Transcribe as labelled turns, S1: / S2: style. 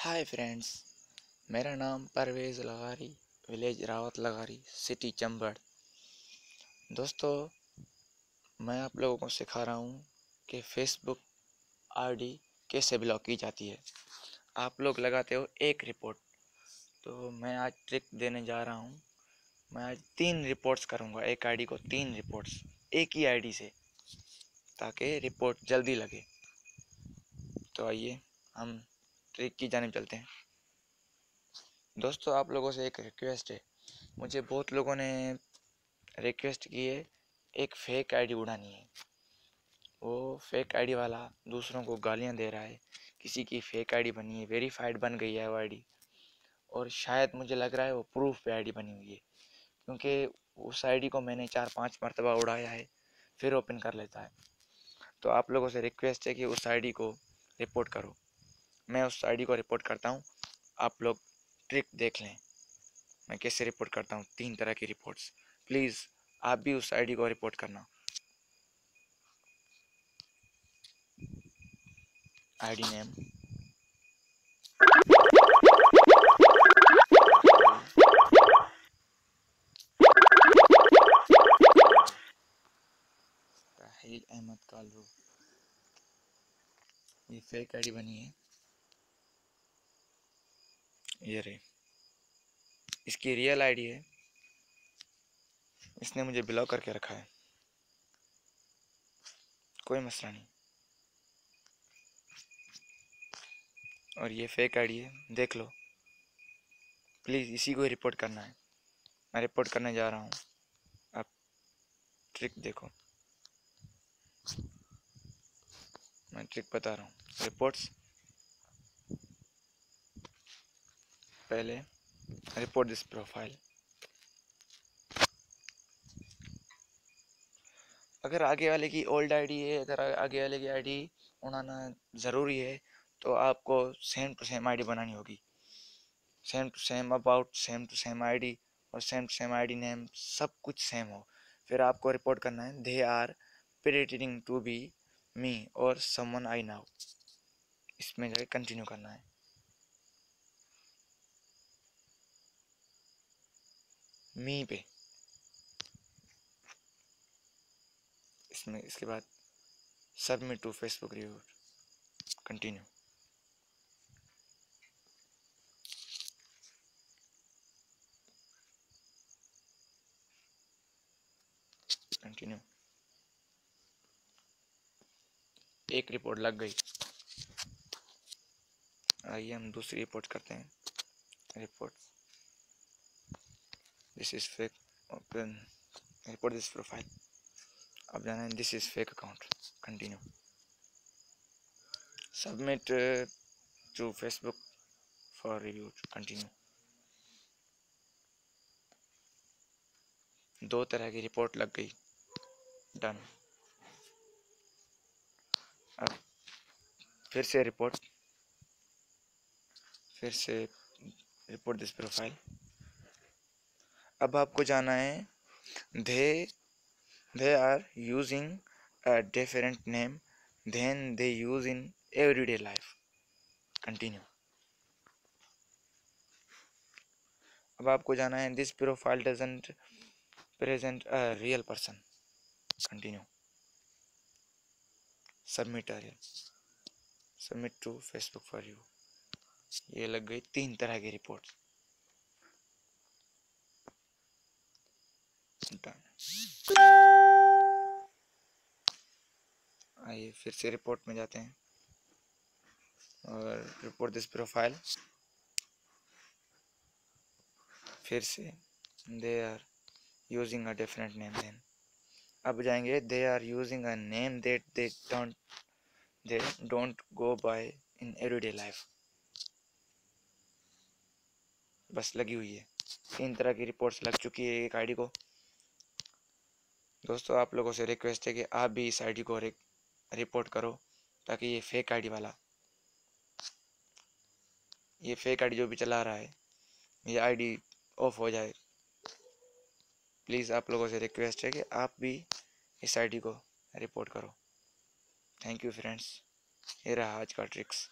S1: Hi friends, मेरा नाम Parvez लगारी, village Rawat लगारी, city चंबड़। दोस्तों, मैं आप लोगों को सिखा रहा हूँ कि फेसबुक आईडी कैसे ब्लॉक की जाती है। आप लोग लगाते हो एक रिपोर्ट, तो मैं आज ट्रिक देने जा रहा हूँ। मैं आज 3 रिपोर्ट्स करूँगा, एक आईडी को 3 रिपोर्ट्स एक ही आईडी से, ताकि रिपोर्ट जल्दी लगे। तो आइए हम ट्रिक की जानिब चलते हैं। दोस्तों, आप लोगों से एक रिक्वेस्ट है। मुझे बहुत लोगों ने रिक्वेस्ट की है, एक फेक आईडी उड़ानी है। वो फेक आईडी वाला दूसरों को गालियां दे रहा है। किसी की फेक आईडी बनी है, वेरीफाइड बन गई है वो आईडी, और शायद मुझे लग रहा है वो प्रूफ पे आईडी बनी हुई है, क्योंकि उस आईडी को मैंने 4-5 मरतबा उड़ाया है, फिर ओपन कर लेता है। तो आप लोगों से रिक्वेस्ट है कि उस आईडी को रिपोर्ट करो। मैं उस आईडी को रिपोर्ट करता हूँ, आप लोग ट्रिक देख लें मैं कैसे रिपोर्ट करता हूँ। 3 तरह की रिपोर्ट्स। प्लीज़ आप भी उस आईडी को रिपोर्ट करना। ID name, Rahil Ahmed Kalru. ये फेक आईडी बनी है, ये रही। इसकी रियल आईडी है, इसने मुझे ब्लॉक करके रखा है। कोई मसला नहीं। और ये फेक आईडी है, देख लो। प्लीज़ इसी को रिपोर्ट करना है। मैं रिपोर्ट करने जा रहा हूँ, आप ट्रिक देखो। मैं ट्रिक बता रहा हूँ। रिपोर्ट्स, पहले रिपोर्ट दिस प्रोफाइल। अगर आगे वाले की ओल्ड आईडी है, अगर आगे वाले की आईडी उड़ाना ज़रूरी है, तो आपको सेम टू सेम आईडी बनानी होगी। Same to same about, same to same ID और same to same ID name, सब कुछ सेम हो। फिर आपको रिपोर्ट करना है, they are pretending to be me और समवन आई नाउ। इसमें जाके कंटिन्यू करना है। मी पे, इसमें इसके बाद submit to Facebook review, continue. Continue. एक रिपोर्ट लग गई। आइए हम दूसरी रिपोर्ट करते हैं। Report this is fake, open report this profile. अब जाना है this is fake account, continue. Submit to Facebook for review, continue. 2 तरह की रिपोर्ट लग गई, डन। अब फिर से रिपोर्ट, फिर से रिपोर्ट दिस प्रोफाइल। अब आपको जाना है, they are using a different name than they use in everyday life, continue। अब आपको जाना है, this profile doesn't present a real person, continue। submit to Facebook for you। ये लग गई 3 तरह की रिपोर्ट, डन। आइए फिर से रिपोर्ट में जाते हैं और रिपोर्ट दिस प्रोफाइल। फिर से they are using a different name then. अब जाएंगे, they are using a name that they don't go by in everyday life. बस लगी हुई है। 3 तरह की रिपोर्ट्स लग चुकी है एक आईडी को। दोस्तों, आप लोगों से रिक्वेस्ट है कि आप भी इस आईडी को रिपोर्ट करो, ताकि ये फेक आईडी जो भी चला रहा है, ये आईडी ऑफ हो जाए। प्लीज़ आप लोगों से रिक्वेस्ट है कि आप भी इस आईडी को रिपोर्ट करो। थैंक यू फ्रेंड्स, ये रहा आज का ट्रिक्स।